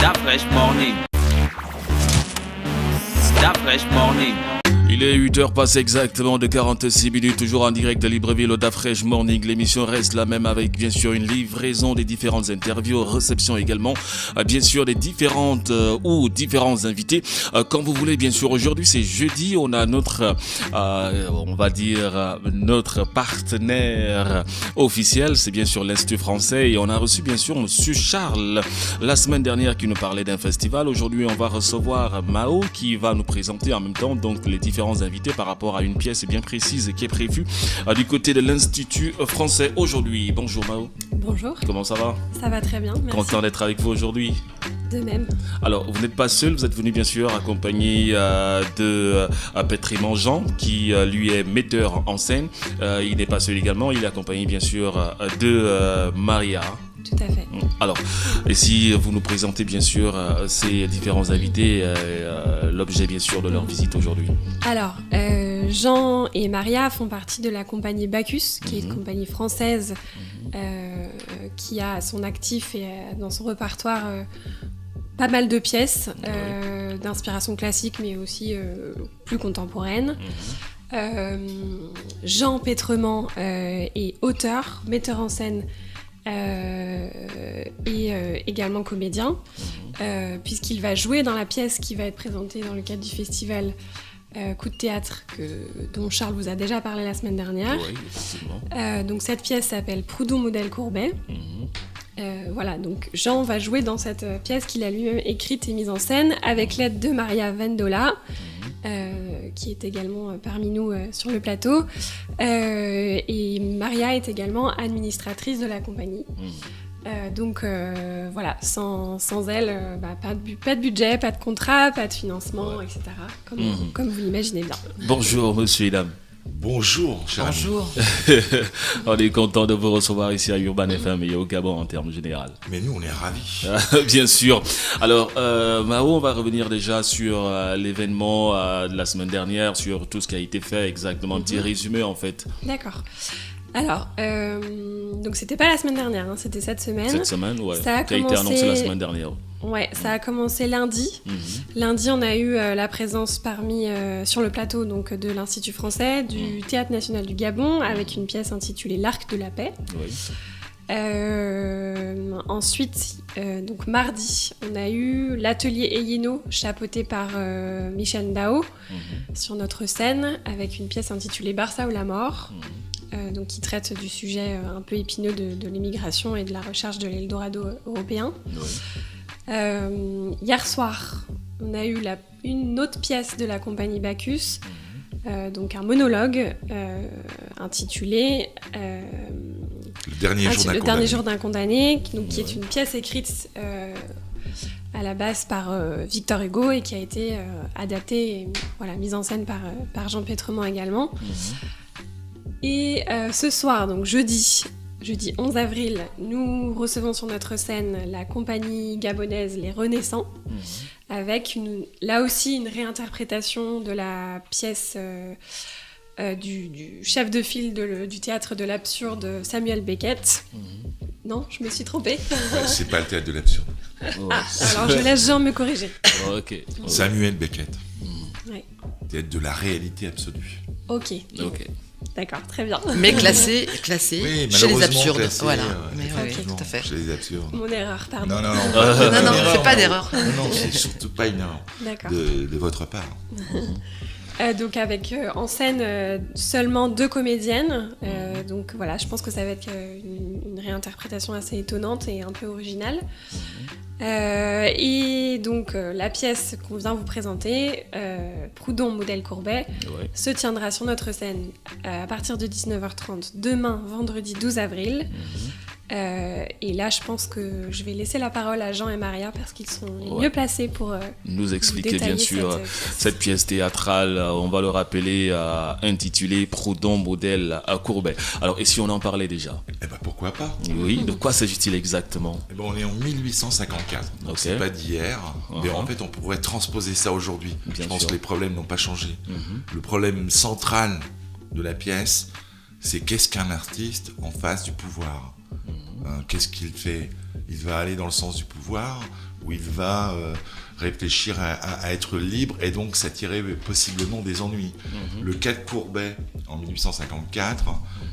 Da Fresh Morning. Da Fresh Morning. Il est 8h passé exactement de 46 minutes, toujours en direct de Libreville au Da Fresh Morning. L'émission reste la même avec bien sûr une livraison des différentes interviews, réception également, bien sûr des différentes ou différents invités. Comme vous voulez, bien sûr, aujourd'hui c'est jeudi, on a notre, on va dire, notre partenaire officiel, c'est bien sûr l'Institut français, et on a reçu bien sûr Monsieur Charles la semaine dernière qui nous parlait d'un festival. Aujourd'hui on va recevoir Mao qui va nous présenter en même temps donc les différents invités par rapport à une pièce bien précise qui est prévue du côté de l'Institut français aujourd'hui. Bonjour Mao. Bonjour. Comment ça va? Ça va très bien, merci. Content d'être avec vous aujourd'hui. De même. Alors, vous n'êtes pas seul, vous êtes venu bien sûr accompagné de Pétrimon Jean, qui lui est metteur en scène. Il n'est pas seul également, il est accompagné bien sûr de Maria. Tout à fait. Alors, et si vous nous présentez bien sûr ces différents invités, l'objet bien sûr de leur visite aujourd'hui. Alors, Jean et Maria font partie de la compagnie Bacchus, qui est une compagnie française qui a à son actif et dans son répertoire pas mal de pièces d'inspiration classique, mais aussi plus contemporaine. Jean Pétrement est auteur, metteur en scène et également comédien, puisqu'il va jouer dans la pièce qui va être présentée dans le cadre du festival Coup de théâtre dont Charles vous a déjà parlé la semaine dernière. Oui, effectivement. Donc cette pièce s'appelle Proudhon modèle Courbet. Voilà, donc Jean va jouer dans cette pièce qu'il a lui-même écrite et mise en scène avec l'aide de Maria Vendola, qui est également parmi nous sur le plateau. Et Maria est également administratrice de la compagnie. Donc voilà, sans elle, pas de budget, pas de contrat, pas de financement, etc. Comme vous l'imaginez bien. Bonjour monsieur et dames. Bonjour, cher ami. Bonjour. On est content de vous recevoir ici à Urban FM et au Gabon en termes généraux. Mais nous, on est ravis. Bien sûr. Alors, Mao, on va revenir déjà sur l'événement de la semaine dernière, sur tout ce qui a été fait, exactement, un petit résumé en fait. D'accord. Alors, donc c'était pas la semaine dernière, hein, c'était cette semaine. Cette semaine, ouais. Ça a qui a été annoncé la semaine dernière. Ouais, ça a commencé lundi. Lundi, on a eu la présence sur le plateau donc, de l'Institut français, du Théâtre national du Gabon, avec une pièce intitulée L'Arc de la paix. Oui. Ensuite, donc mardi, on a eu l'atelier Eyeno, chapeauté par Michel Ndao, sur notre scène, avec une pièce intitulée Barça ou la mort. Donc qui traite du sujet un peu épineux de l'immigration et de la recherche de l'Eldorado européen. Hier soir, on a eu une autre pièce de la compagnie Bacchus, donc un monologue intitulé Le dernier jour d'un condamné. Qui est une pièce écrite à la base par Victor Hugo et qui a été adaptée et mise en scène par Jean Pétrement également. Et ce soir, donc jeudi 11 avril, nous recevons sur notre scène la compagnie gabonaise Les Renaissants, avec là aussi une réinterprétation de la pièce du chef de file du théâtre de l'absurde Samuel Beckett. Non, je me suis trompée. C'est pas le théâtre de l'absurde. Alors je laisse Jean me corriger. Ok. Samuel Beckett. Ouais. Théâtre de la réalité absolue. Ok. D'accord, très bien. Mais classé Oui, chez les malheureusement absurdes. classé, Voilà. Mais oui, effectivement, tout à fait. chez les absurdes. Mon erreur, pardon. Non, Non, fais pas d'erreur. Non, c'est surtout pas une erreur D'accord. de votre part. Donc avec en scène seulement 2 comédiennes, donc voilà, je pense que ça va être une réinterprétation assez étonnante et un peu originale. Et donc la pièce qu'on vient vous présenter, Proudhon modèle Courbet, se tiendra sur notre scène à partir de 19h30 demain, vendredi 12 avril. Et là, je pense que je vais laisser la parole à Jean et Maria parce qu'ils sont les mieux placés pour nous expliquer bien détailler sûr cette pièce théâtrale, on va le rappeler, intitulée Proudhon modèle Courbet. Alors, et si on en parlait déjà? Eh ben pourquoi pas? Oui, de quoi s'agit-il exactement? Eh ben, on est en 1854, donc c'est pas d'hier, mais en fait on pourrait transposer ça aujourd'hui. Je pense que les problèmes n'ont pas changé. Le problème central de la pièce, c'est qu'est-ce qu'un artiste en face du pouvoir? Qu'est-ce qu'il fait? Il va aller dans le sens du pouvoir où il va réfléchir à être libre et donc s'attirer possiblement des ennuis. Le cas de Courbet en 1854,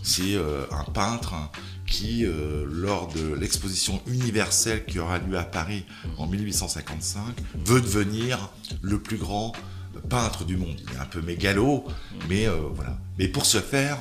c'est un peintre qui, lors de l'exposition universelle qui aura lieu à Paris en 1855, veut devenir le plus grand peintre du monde. Il est un peu mégalo, mais voilà. Mais pour ce faire,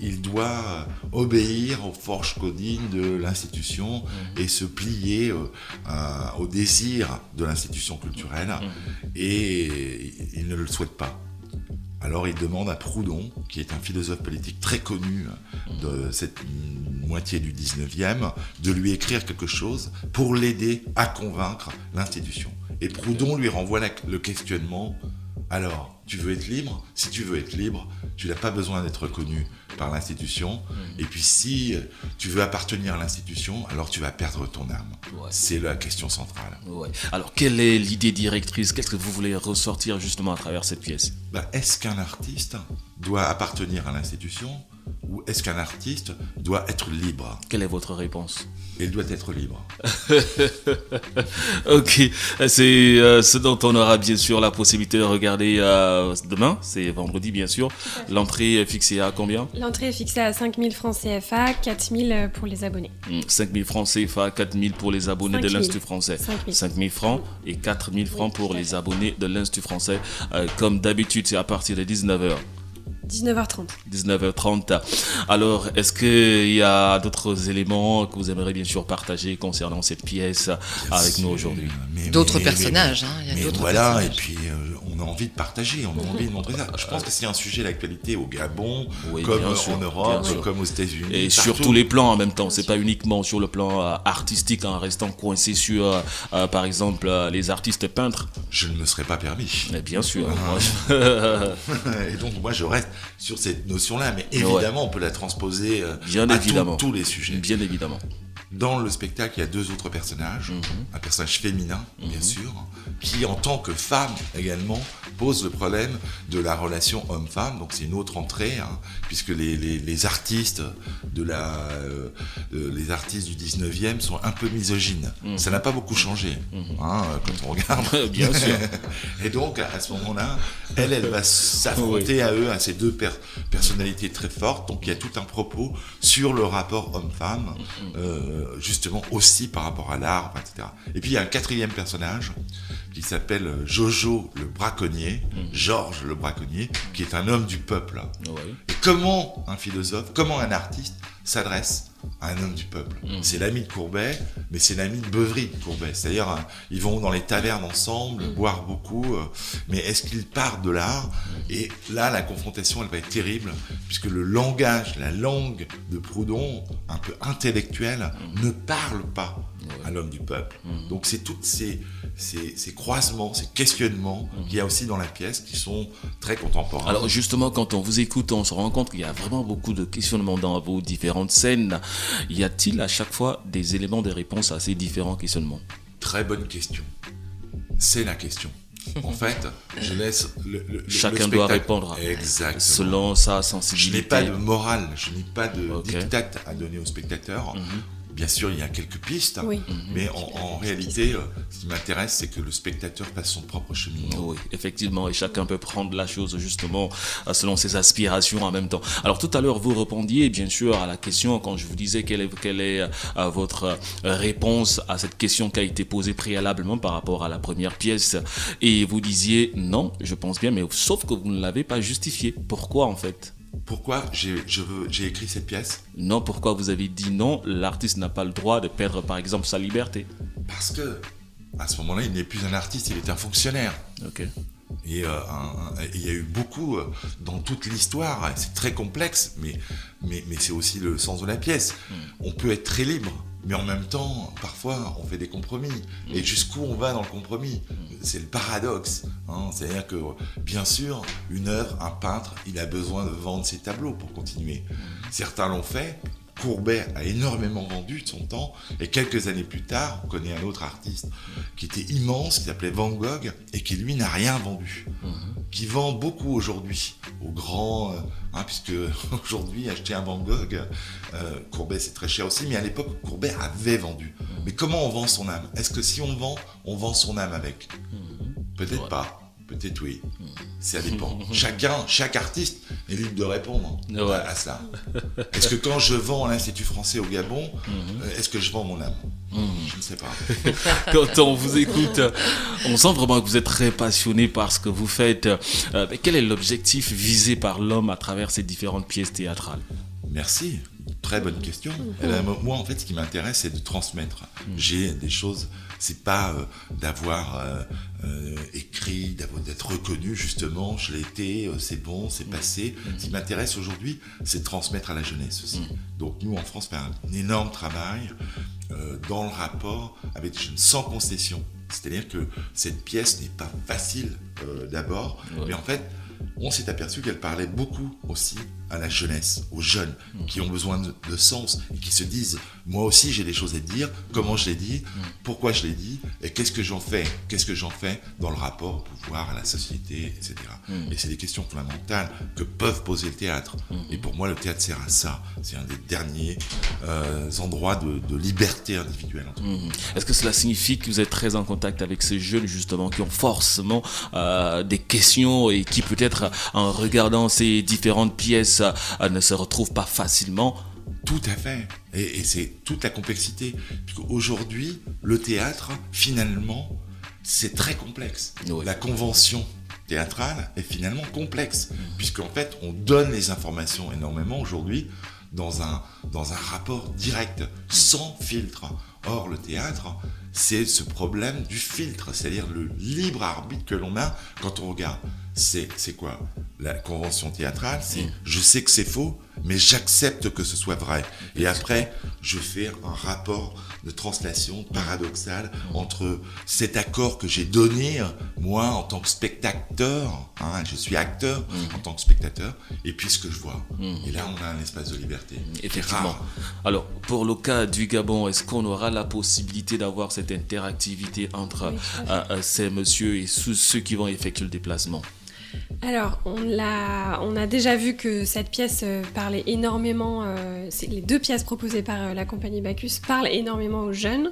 il doit obéir aux forges codines de l'institution et se plier au désir de l'institution culturelle, et il ne le souhaite pas. Alors il demande à Proudhon, qui est un philosophe politique très connu de cette moitié du 19e, de lui écrire quelque chose pour l'aider à convaincre l'institution. Et Proudhon lui renvoie le questionnement: alors, tu veux être libre ? Si tu veux être libre, tu n'as pas besoin d'être reconnu par l'institution. Et puis si tu veux appartenir à l'institution, alors tu vas perdre ton âme. Ouais. C'est la question centrale. Ouais. Alors, quelle est l'idée directrice ? Qu'est-ce que vous voulez ressortir justement à travers cette pièce ? Est-ce qu'un artiste doit appartenir à l'institution ou est-ce qu'un artiste doit être libre ? Quelle est votre réponse ? Il doit être libre. Ok, c'est ce dont on aura bien sûr la possibilité de regarder demain, c'est vendredi bien sûr. L'entrée est fixée à combien ? L'entrée est fixée à 5 000 francs CFA, 4 000 pour les abonnés. 5 000 francs CFA, 4 000 pour les abonnés de l'Institut français. 5 000 francs et 4 000 francs pour les abonnés de l'Institut français. Comme d'habitude, c'est à partir de 19h. 19h30. 19h30. Alors, est-ce qu'il y a d'autres éléments que vous aimeriez bien sûr partager concernant cette pièce avec nous aujourd'hui ? D'autres personnages. Il y a mais d'autres voilà, personnages. Et puis on a envie de partager, on a envie de montrer ça. Je pense que c'est un sujet d'actualité au Gabon, oui, comme sûr, en Europe, comme aux États-Unis. Et partout. sur tous les plans en même temps. C'est pas uniquement sur le plan artistique, en restant coincé sur, par exemple, les artistes peintres. Je ne me serais pas permis. Mais bien sûr. Et donc moi je reste sur cette notion-là, mais évidemment on peut la transposer tous les sujets. Bien évidemment. Dans le spectacle, il y a deux autres personnages, un personnage féminin, bien sûr, qui en tant que femme également pose le problème de la relation homme-femme. Donc c'est une autre entrée, puisque les artistes les artistes du 19e sont un peu misogynes. Ça n'a pas beaucoup changé, quand on regarde. Bien sûr. Et donc à ce moment-là, elle va s'affronter à eux, à ces deux personnalités très fortes. Donc il y a tout un propos sur le rapport homme-femme, justement aussi par rapport à l'art, etc. Et puis il y a un quatrième personnage qui s'appelle Jojo le braconnier, Georges le braconnier, qui est un homme du peuple. Ouais. Et comment un philosophe, comment un artiste s'adresse à un homme du peuple ? C'est l'ami de Courbet, mais c'est l'ami de Beuvry de Courbet. C'est-à-dire, ils vont dans les tavernes ensemble, boire beaucoup, mais est-ce qu'ils partent de l'art ? Et là, la confrontation, elle va être terrible, puisque le langage, la langue de Proudhon, un peu intellectuelle, ne parle pas à l'homme du peuple. Donc c'est toutes ces croisements, ces questionnements qu'il y a aussi dans la pièce qui sont très contemporains. Alors justement, quand on vous écoute, on se rend compte qu'il y a vraiment beaucoup de questionnements dans vos différentes scènes. Y a-t-il à chaque fois des éléments de réponse à ces différents questionnements ? Très bonne question. C'est la question. En fait, je laisse chacun le doit répondre selon sa sensibilité. Je n'ai pas de morale, je n'ai pas de diktat à donner au spectateur. Bien sûr, il y a quelques pistes, mais en réalité, ce qui m'intéresse, c'est que le spectateur fasse son propre cheminement. Oui, effectivement, et chacun peut prendre la chose justement selon ses aspirations en même temps. Alors tout à l'heure, vous répondiez bien sûr à la question quand je vous disais quelle est votre réponse à cette question qui a été posée préalablement par rapport à la première pièce, et vous disiez non, je pense bien, mais sauf que vous ne l'avez pas justifié. Pourquoi en fait ? Pourquoi j'ai écrit cette pièce ? Non, pourquoi vous avez dit non, l'artiste n'a pas le droit de perdre par exemple sa liberté ? Parce que à ce moment-là, il n'est plus un artiste, il est un fonctionnaire. Ok. Et il y a eu beaucoup dans toute l'histoire, c'est très complexe, mais c'est aussi le sens de la pièce. On peut être très libre, mais en même temps, parfois, on fait des compromis. Et jusqu'où on va dans le compromis ? C'est le paradoxe. C'est-à-dire que, bien sûr, une œuvre, un peintre, il a besoin de vendre ses tableaux pour continuer. Certains l'ont fait, Courbet a énormément vendu de son temps, et quelques années plus tard, on connaît un autre artiste qui était immense, qui s'appelait Van Gogh, et qui lui n'a rien vendu, qui vend beaucoup aujourd'hui aux grands, puisque aujourd'hui acheter un Van Gogh, Courbet c'est très cher aussi, mais à l'époque Courbet avait vendu. Mais comment on vend son âme? Est-ce que si on vend son âme avec? Peut-être pas. Peut-être oui, ça dépend. Chaque artiste est libre de répondre à ça. Est-ce que quand je vends à l'Institut français au Gabon, est-ce que je vends mon âme? Je ne sais pas. Quand on vous écoute, on sent vraiment que vous êtes très passionné par ce que vous faites. Mais quel est l'objectif visé par l'homme à travers ces différentes pièces théâtrales? Merci. Très bonne question. Moi, en fait, ce qui m'intéresse, c'est de transmettre. J'ai des choses, c'est pas d'avoir écrit, d'être reconnu, justement, je l'ai été, c'est bon, c'est passé. Ce qui m'intéresse aujourd'hui, c'est de transmettre à la jeunesse aussi. Donc, nous, en France, on fait un énorme travail dans le rapport avec les jeunes, sans concession. C'est-à-dire que cette pièce n'est pas facile d'abord, mais en fait, on s'est aperçu qu'elle parlait beaucoup aussi à la jeunesse, aux jeunes qui ont besoin de sens et qui se disent « moi aussi j'ai des choses à dire, comment je les dis, pourquoi je les dis et qu'est-ce que j'en fais dans le rapport au pouvoir, à la société, etc. » Et c'est des questions fondamentales que peuvent poser le théâtre. Et pour moi le théâtre sert à ça, c'est un des derniers endroits de liberté individuelle. Est-ce que cela signifie que vous êtes très en contact avec ces jeunes justement qui ont forcément des questions et qui peut-être en regardant ces différentes pièces ne se retrouvent pas facilement? Tout à fait. Et c'est toute la complexité. Aujourd'hui, le théâtre, finalement, c'est très complexe. Oui. La convention théâtrale est finalement complexe, puisqu'en fait, on donne les informations énormément aujourd'hui dans un rapport direct, sans filtre. Or, le théâtre, c'est ce problème du filtre, c'est-à-dire le libre arbitre que l'on a quand on regarde. C'est quoi? La convention théâtrale, c'est je sais que c'est faux, mais j'accepte que ce soit vrai. Et après, je fais un rapport de translation paradoxal entre cet accord que j'ai donné, moi, en tant que spectateur, je suis acteur en tant que spectateur, et puis ce que je vois. Et là, on a un espace de liberté. Effectivement. Alors, pour le cas du Gabon, est-ce qu'on aura la possibilité d'avoir cette interactivité entre ces messieurs et ceux qui vont effectuer le déplacement? Alors, on a déjà vu que cette pièce parlait énormément, les deux pièces proposées par la compagnie Bacchus parlent énormément aux jeunes,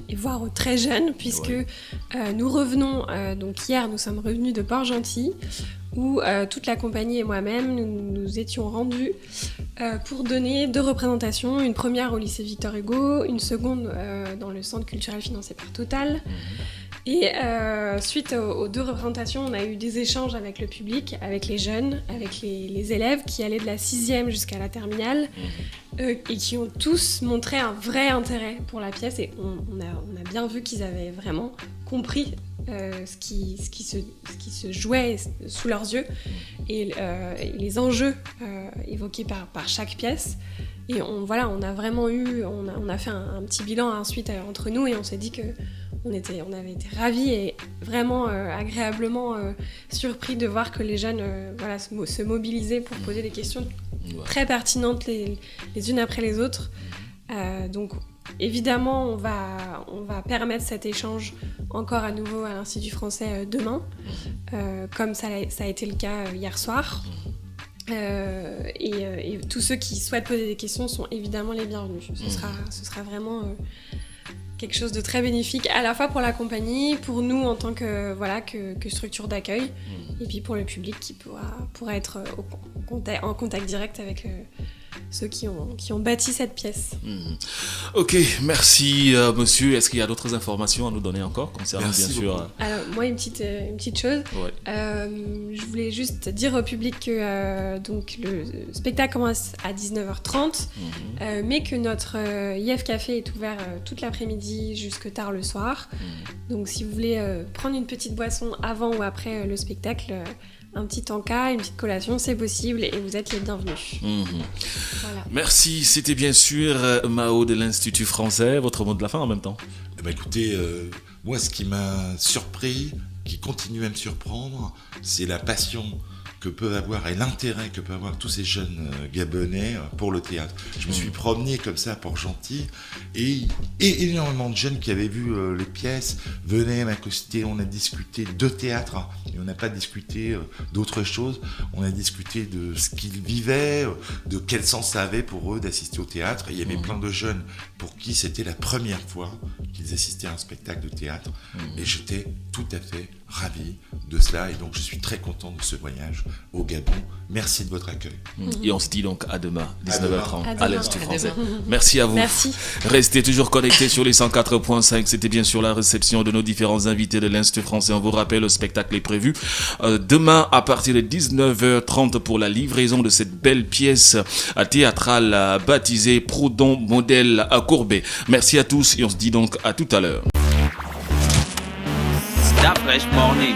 et voire aux très jeunes, puisque nous revenons, donc hier nous sommes revenus de Port-Gentil, où toute la compagnie et moi-même, nous étions rendus pour donner 2 représentations, une première au lycée Victor Hugo, une seconde dans le centre culturel financé par Total. Et suite aux 2 représentations, on a eu des échanges avec le public, avec les jeunes, avec les élèves qui allaient de la 6e jusqu'à la terminale et qui ont tous montré un vrai intérêt pour la pièce. Et on a bien vu qu'ils avaient vraiment compris ce qui se jouait sous leurs yeux et les enjeux évoqués par chaque pièce. Et on a vraiment on a fait un petit bilan ensuite entre nous et on s'est dit que on avait été ravis et vraiment agréablement surpris de voir que les jeunes se mobilisaient pour poser des questions très pertinentes les unes après les autres. Donc évidemment, on va permettre cet échange encore à nouveau à l'Institut français demain, comme ça a été le cas hier soir. Et tous ceux qui souhaitent poser des questions sont évidemment les bienvenus. Ce sera vraiment quelque chose de très bénéfique, à la fois pour la compagnie, pour nous en tant que structure d'accueil, et puis pour le public qui pourra être en contact direct avec ceux qui ont bâti cette pièce. Ok, merci monsieur. Est-ce qu'il y a d'autres informations à nous donner encore concernant bien sûr Alors moi une petite chose. Ouais. Je voulais juste dire au public que donc le spectacle commence à 19h30, mais que notre IF Café est ouvert toute l'après-midi jusque tard le soir. Donc si vous voulez prendre une petite boisson avant ou après le spectacle, un petit encas, une petite collation, c'est possible et vous êtes les bienvenus. Voilà. Merci, c'était bien sûr Mao de l'Institut français. Votre mot de la fin en même temps. Écoutez, moi ce qui m'a surpris, qui continue à me surprendre, c'est la passion que peuvent avoir et l'intérêt que peuvent avoir tous ces jeunes Gabonais pour le théâtre. Je me suis promené comme ça à Port-Gentil et énormément de jeunes qui avaient vu les pièces venaient m'accoster. On a discuté de théâtre et on n'a pas discuté d'autre chose. On a discuté de ce qu'ils vivaient, de quel sens ça avait pour eux d'assister au théâtre. Et il y avait plein de jeunes pour qui c'était la première fois qu'ils assistaient à un spectacle de théâtre. Et j'étais tout à fait ravi de cela. Et donc, je suis très content de ce voyage au Gabon. Merci de votre accueil. Et on se dit donc à demain, 19h30, à l'Institut français. demain. Merci à vous. Merci. Restez toujours connectés sur les 104.5. C'était bien sûr la réception de nos différents invités de l'Institut français. On vous rappelle, le spectacle est prévu demain à partir de 19h30 pour la livraison de cette belle pièce théâtrale baptisée Proudhon modèle à Courbet. Merci à tous et on se dit donc à tout à l'heure. Stop Fresh Morning.